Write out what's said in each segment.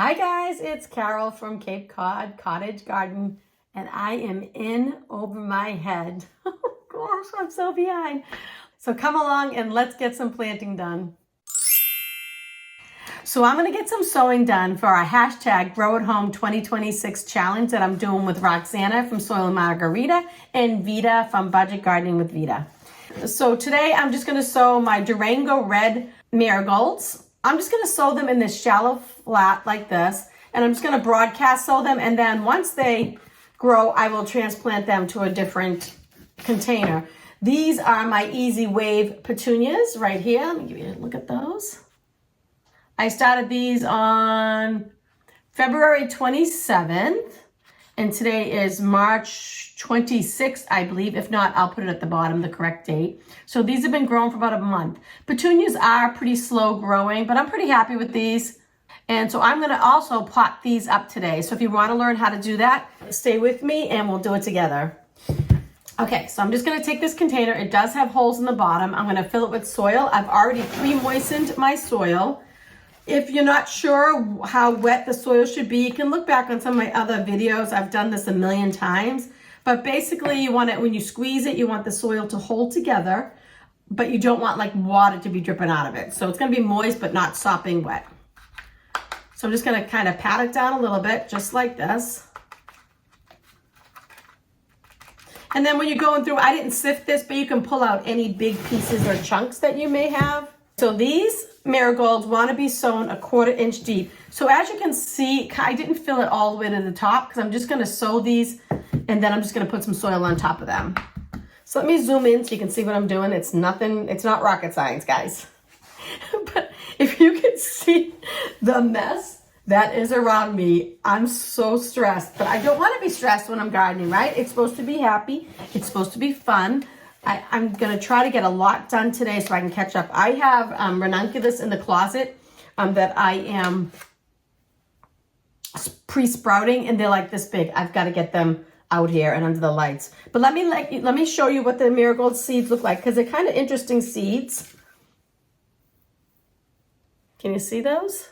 Hi guys, it's Carol from Cape Cod Cottage Garden, and I am in over my head. Oh gosh, I'm so behind. So come along and let's get some planting done. So I'm gonna get some sowing done for our hashtag Grow at Home 2026 challenge that I'm doing with Roxana from Sowing Marigolds and Vita from Budget Gardening with Vita. So today I'm just gonna sow my Durango red marigolds. I'm just gonna sow them in this shallow flat like this, and I'm just gonna broadcast sow them, and then once they grow, I will transplant them to a different container. These are my Easy Wave petunias right here. Let me give you a look at those. I started these on February 27th, and today is March 26th, I believe. If not, I'll put it at the bottom, the correct date. So these have been growing for about a month. Petunias are pretty slow growing, but I'm pretty happy with these. And so I'm gonna also pot these up today. So if you wanna learn how to do that, stay with me and we'll do it together. Okay, so I'm just gonna take this container. It does have holes in the bottom. I'm gonna fill it with soil. I've already pre-moistened my soil. If you're not sure how wet the soil should be, you can look back on some of my other videos. I've done this a million times. But basically, you want it, when you squeeze it, you want the soil to hold together, but you don't want like water to be dripping out of it. So it's gonna be moist, but not sopping wet. So I'm just gonna kind of pat it down a little bit, just like this. And then when you're going through, I didn't sift this, but you can pull out any big pieces or chunks that you may have. So these marigolds want to be sown 1/4 inch deep. So as you can see, I didn't fill it all the way to the top because I'm just going to sow these and then I'm just going to put some soil on top of them. So let me zoom in so you can see what I'm doing. It's nothing, it's not rocket science, guys. But if you can see the mess that is around me, I'm so stressed. But I don't want to be stressed when I'm gardening, right? It's supposed to be happy. It's supposed to be fun. I'm going to try to get a lot done today so I can catch up. I have ranunculus in the closet that I am pre-sprouting, and they're like this big. I've got to get them out here and under the lights. But let me show you what the marigold seeds look like, because they're kind of interesting seeds. Can you see those?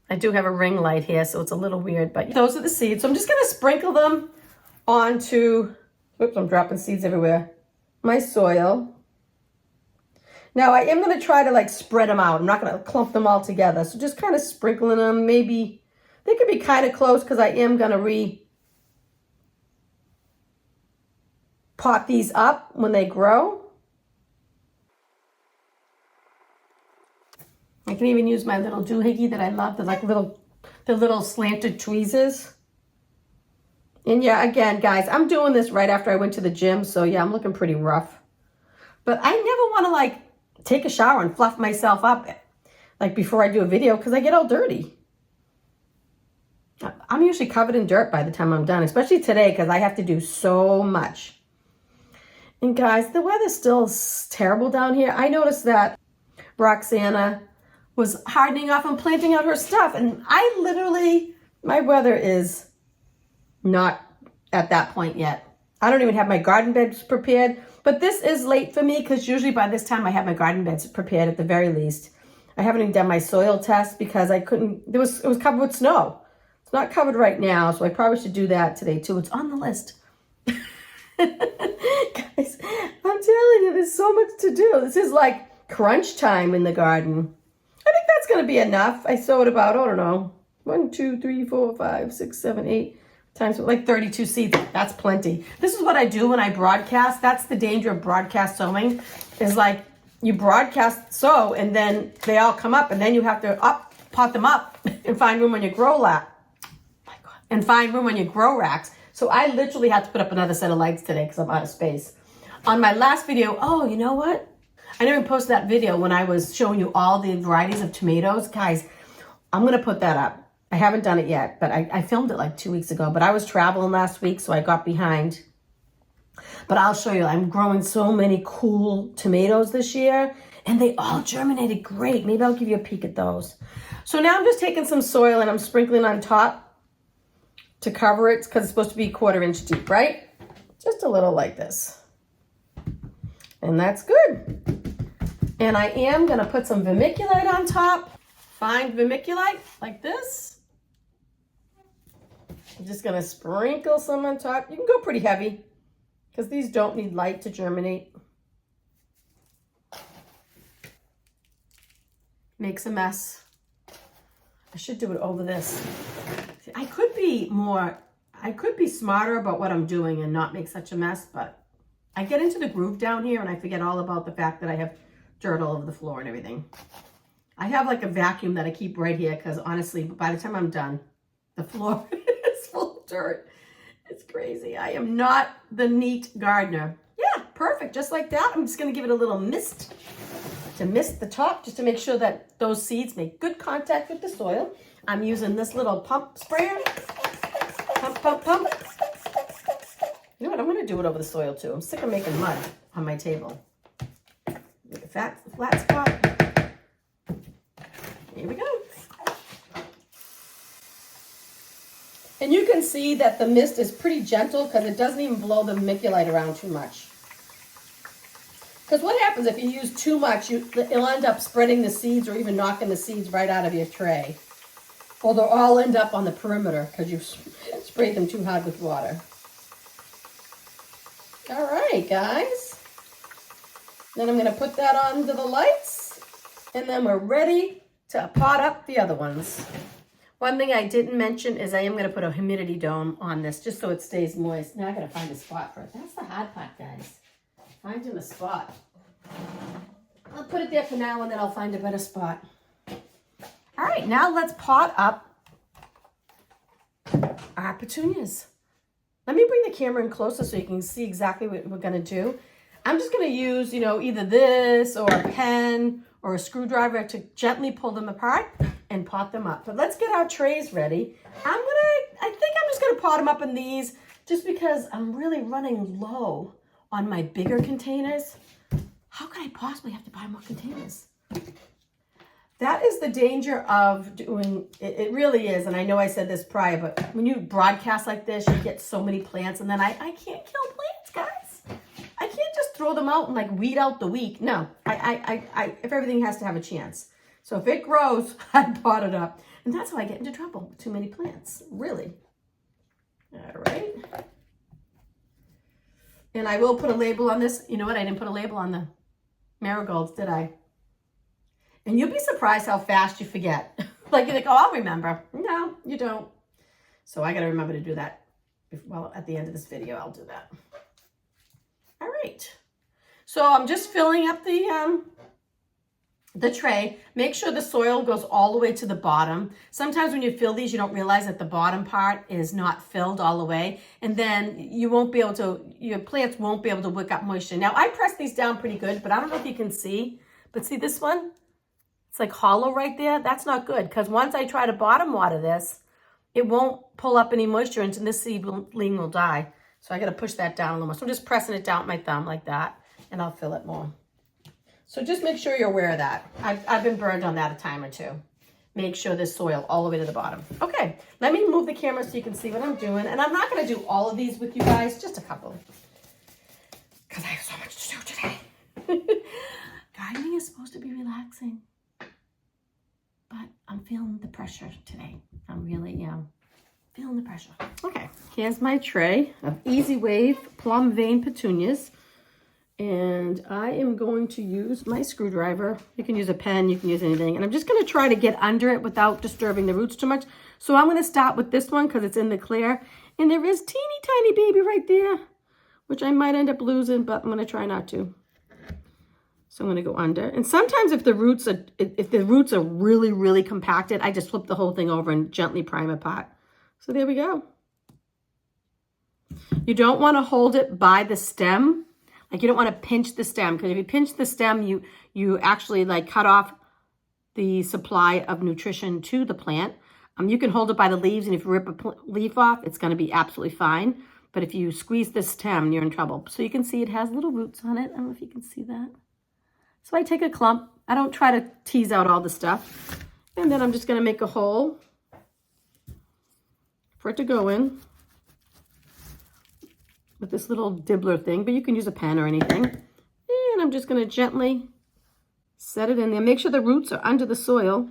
I do have a ring light here, so it's a little weird, but those are the seeds. So I'm just going to sprinkle them onto... Oops, I'm dropping seeds everywhere. My soil. Now I am going to try to like spread them out. I'm not going to clump them all together. So just kind of sprinkling them. Maybe they could be kind of close because I am going to pot these up when they grow. I can even use my little doohickey that I love. They're like the little slanted tweezers. And yeah, again, guys, I'm doing this right after I went to the gym. So yeah, I'm looking pretty rough. But I never want to like take a shower and fluff myself up like before I do a video because I get all dirty. I'm usually covered in dirt by the time I'm done, especially today because I have to do so much. And guys, the weather's still terrible down here. I noticed that Roxana was hardening off and planting out her stuff. And my weather is not at that point yet. I don't even have my garden beds prepared, but this is late for me because usually by this time I have my garden beds prepared at the very least. I haven't even done my soil test because I couldn't, it was covered with snow. It's not covered right now, so I probably should do that today too. It's on the list. Guys, I'm telling you, there's so much to do. This is like crunch time in the garden. I think that's going to be enough. I sowed about, I don't know, 1, 2, 3, 4, 5, 6, 7, 8 times like 32 seeds. That's plenty. This is what I do when I broadcast. That's the danger of broadcast sowing, is like you broadcast sow and then they all come up and then you have to pot them up and find room on your grow racks. So I literally had to put up another set of lights today because I'm out of space. On my last video, oh, you know what? I never posted that video when I was showing you all the varieties of tomatoes. Guys, I'm going to put that up. I haven't done it yet, but I filmed it like 2 weeks ago, but I was traveling last week, so I got behind. But I'll show you, I'm growing so many cool tomatoes this year, and they all germinated great. Maybe I'll give you a peek at those. So now I'm just taking some soil and I'm sprinkling on top to cover it because it's supposed to be 1/4 inch deep, right? Just a little like this. And that's good. And I am gonna put some vermiculite on top. fine vermiculite like this. I'm just gonna sprinkle some on top. You can go pretty heavy because these don't need light to germinate. Makes a mess. I should do it over this. I could be smarter about what I'm doing and not make such a mess, but I get into the groove down here and I forget all about the fact that I have dirt all over the floor and everything. I have like a vacuum that I keep right here because honestly, by the time I'm done, the floor is full of dirt. It's crazy. I am not the neat gardener. Yeah, perfect. Just like that. I'm just going to give it a little mist to mist the top just to make sure that those seeds make good contact with the soil. I'm using this little pump sprayer. Pump, pump, pump. You know what? I'm going to do it over the soil too. I'm sick of making mud on my table. Make a flat spot. Here we go. And you can see that the mist is pretty gentle because it doesn't even blow the vermiculite around too much. Because what happens if you use too much, it'll end up spreading the seeds or even knocking the seeds right out of your tray. Or they'll all end up on the perimeter because you've sprayed them too hard with water. All right, guys. Then I'm going to put that onto the lights. And then we're ready to pot up the other ones. One thing I didn't mention is I am going to put a humidity dome on this just so it stays moist. Now I got to find a spot for it. That's the hard part, guys. Finding a spot. I'll put it there for now and then I'll find a better spot. All right, now let's pot up our petunias. Let me bring the camera in closer so you can see exactly what we're going to do. I'm just going to use, either this or a pen or a screwdriver to gently pull them apart and pot them up. But let's get our trays ready. I think I'm just going to pot them up in these just because I'm really running low on my bigger containers. How could I possibly have to buy more containers? That is the danger of doing, it really is, and I know I said this prior, but when you broadcast like this, you get so many plants, and then I can't kill plants, guys. I can't just throw them out and like weed out the weak. No, if everything has to have a chance. So if it grows, I pot it up. And that's how I get into trouble with too many plants, really. All right. And I will put a label on this. You know what? I didn't put a label on the marigolds, did I? And you'll be surprised how fast you forget. Like you think, oh, I'll remember. No, you don't. So I got to remember to do that. Well, at the end of this video, I'll do that. All right. So I'm just filling up the tray. Make sure the soil goes all the way to the bottom. Sometimes when you fill these, you don't realize that the bottom part is not filled all the way. And then you won't be able to, your plants won't be able to wick up moisture. Now I press these down pretty good, but I don't know if you can see, but see this one? It's like hollow right there. That's not good because once I try to bottom water this, it won't pull up any moisture and this seedling will die. So I got to push that down a little more. So I'm just pressing it down with my thumb like that and I'll fill it more. So just make sure you're aware of that. I've been burned on that a time or two. Make sure there's soil all the way to the bottom. Okay, let me move the camera so you can see what I'm doing. And I'm not going to do all of these with you guys, just a couple. Because I have so much to do today. Gardening is supposed to be relaxing. But I'm feeling the pressure today. I'm really, feeling the pressure. Okay, here's my tray of Easy Wave Plum Vein Petunias. And I am going to use my screwdriver. You can use a pen, you can use anything. And I'm just gonna try to get under it without disturbing the roots too much. So I'm gonna start with this one because it's in the clear. And there is teeny tiny baby right there, which I might end up losing, but I'm gonna try not to. So I'm gonna go under. And sometimes if the roots are really, really compacted, I just flip the whole thing over and gently prime a pot. So there we go. You don't wanna hold it by the stem. Like you don't want to pinch the stem because if you pinch the stem, you actually like cut off the supply of nutrition to the plant. You can hold it by the leaves, and if you rip a leaf off, it's going to be absolutely fine. But if you squeeze the stem, you're in trouble. So you can see it has little roots on it. I don't know if you can see that. So I take a clump. I don't try to tease out all the stuff. And then I'm just going to make a hole for it to go in with this little dibbler thing, but you can use a pen or anything. And I'm just gonna gently set it in there. Make sure the roots are under the soil.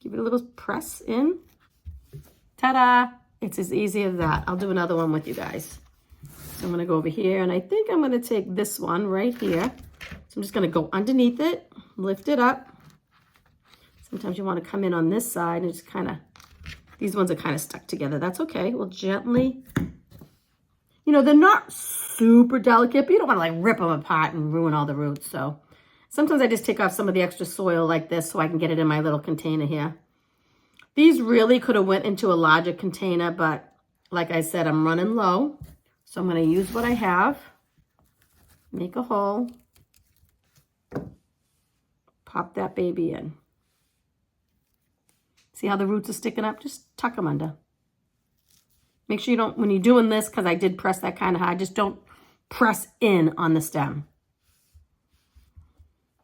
Give it a little press in. Ta-da! It's as easy as that. I'll do another one with you guys. So I'm going to go over here, and I think I'm going to take this one right here. So I'm just going to go underneath it, lift it up. Sometimes you want to come in on this side and just kind of, these ones are kind of stuck together. That's okay. We'll gently, you know, they're not super delicate, but you don't want to like rip them apart and ruin all the roots. So sometimes I just take off some of the extra soil like this so I can get it in my little container here. These really could have went into a larger container, but like I said, I'm running low. So I'm going to use what I have, make a hole, pop that baby in. See how the roots are sticking up? Just tuck them under. Make sure you don't, when you're doing this, because I did press that kind of hard, just don't press in on the stem.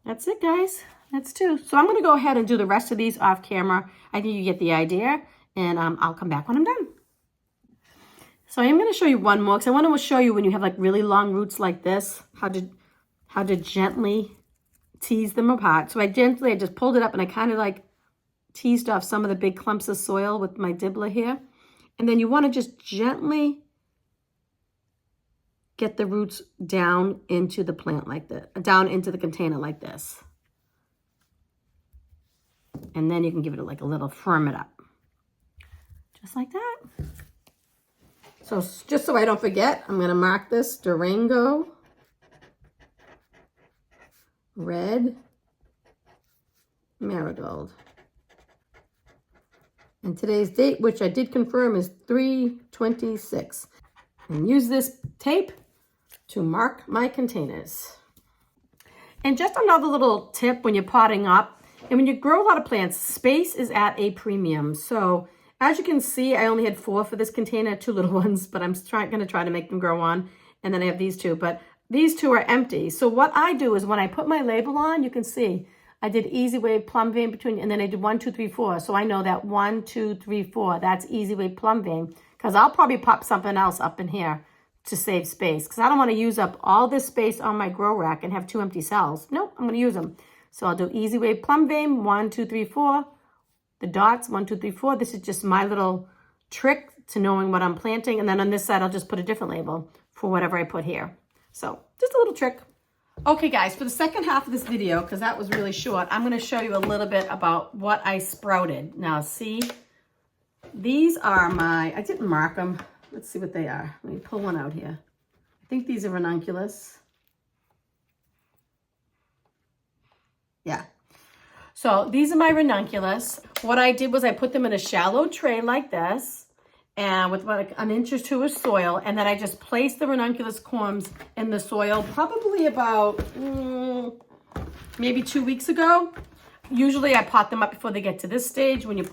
That's it, guys. That's 2. So I'm going to go ahead and do the rest of these off camera. I think you get the idea, and I'll come back when I'm done. So I am going to show you one more, because I want to show you when you have like really long roots like this, how to gently tease them apart. So I just pulled it up and I kind of like teased off some of the big clumps of soil with my dibbler here. And then you want to just gently get the roots down into the plant like this, down into the container like this. And then you can give it like a little firm it up. Just like that. So just so I don't forget, I'm going to mark this Durango Red Marigold. And today's date, which I did confirm, is 3/26. And use this tape to mark my containers. And just another little tip when you're potting up, and when you grow a lot of plants, space is at a premium. So as you can see, I only had 4 for this container, 2 little ones, but I'm going to try to make them grow on. And then I have these 2, but these 2 are empty. So what I do is when I put my label on, you can see I did Easy Wave Plum Vein Petunia, and then I did 1, 2, 3, 4. So I know that 1, 2, 3, 4, that's Easy Wave Plum Vein, because I'll probably pop something else up in here to save space, because I don't want to use up all this space on my grow rack and have 2 empty cells. Nope, I'm going to use them. So I'll do Easy Wave Plum Vein, 1, 2, 3, 4. The dots, 1, 2, 3, 4. This is just my little trick to knowing what I'm planting. And then on this side, I'll just put a different label for whatever I put here. So just a little trick. Okay, guys, for the second half of this video, because that was really short, I'm going to show you a little bit about what I sprouted. Now, see, these are I didn't mark them. Let's see what they are. Let me pull one out here. I think these are ranunculus. Yeah. So these are my ranunculus. What I did was I put them in a shallow tray like this, and with about an inch or 2 of soil, and then I just placed the ranunculus corms in the soil probably about maybe 2 weeks ago. Usually I pot them up before they get to this stage. When you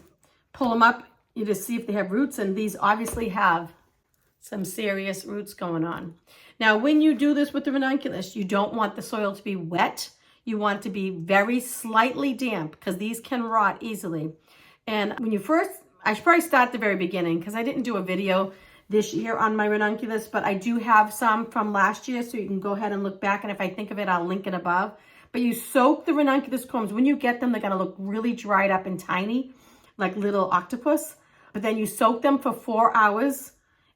pull them up, you just see if they have roots, and these obviously have some serious roots going on. Now, when you do this with the ranunculus, you don't want the soil to be wet. You want it to be very slightly damp, because these can rot easily. And when you I should probably start at the very beginning, because I didn't do a video this year on my ranunculus, but I do have some from last year, so you can go ahead and look back, and if I think of it, I'll link it above. But you soak the ranunculus corms. When you get them, they're going to look really dried up and tiny, like little octopus. But then you soak them for 4 hours,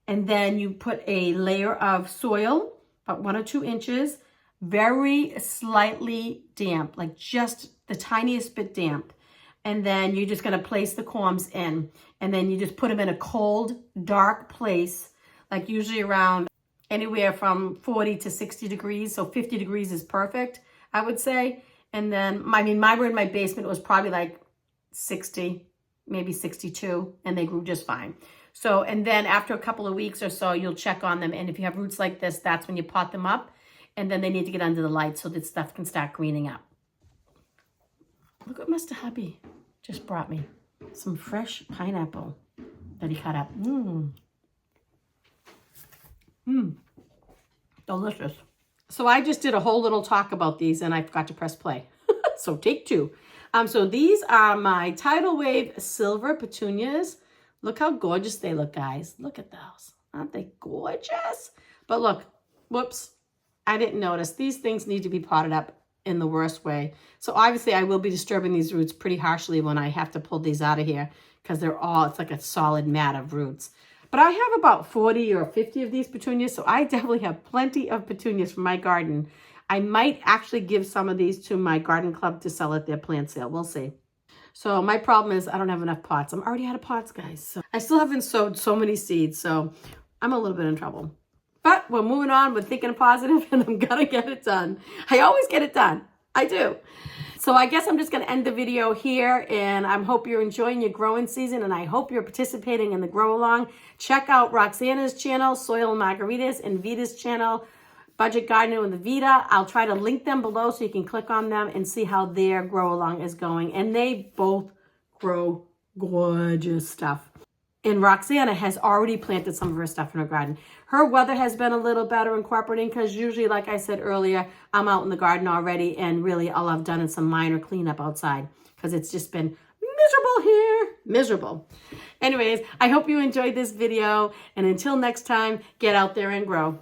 and then you put a layer of soil, about 1 or 2 inches, very slightly damp, like just the tiniest bit damp. And then you're just going to place the corms in, and then you just put them in a cold, dark place, like usually around anywhere from 40 to 60 degrees. So 50 degrees is perfect, I would say. And then, mine were in my basement. It was probably like 60, maybe 62, and they grew just fine. So, and then after a couple of weeks or so, you'll check on them. And if you have roots like this, that's when you pot them up. And then they need to get under the light so that stuff can start greening up. Look what Mr. Hubby just brought me. Some fresh pineapple that he cut up. Delicious. So I just did a whole little talk about these, and I forgot to press play. So take 2. So these are my Tidal Wave Silver Petunias. Look how gorgeous they look, guys. Look at those. Aren't they gorgeous? But look, whoops. I didn't notice. These things need to be potted up in the worst way. So obviously I will be disturbing these roots pretty harshly when I have to pull these out of here because it's like a solid mat of roots. But I have about 40 or 50 of these petunias, so I definitely have plenty of petunias from my garden. I might actually give some of these to my garden club to sell at their plant sale. We'll see. So my problem is I don't have enough pots. I'm already out of pots, guys. So I still haven't sowed so many seeds, so I'm a little bit in trouble. But we're moving on. We're thinking positive, and I'm going to get it done. I always get it done. I do. So I guess I'm just going to end the video here, and I hope you're enjoying your growing season, and I hope you're participating in the grow along. Check out Roxana's channel, Soil Margaritas, and Vita's channel, Budget Gardening with Vita. I'll try to link them below so you can click on them and see how their grow along is going. And they both grow gorgeous stuff. And Roxana has already planted some of her stuff in her garden. Her weather has been a little better and cooperating because usually, like I said earlier, I'm out in the garden already, and really all I've done is some minor cleanup outside because it's just been miserable here. Miserable. Anyways, I hope you enjoyed this video, and until next time, get out there and grow.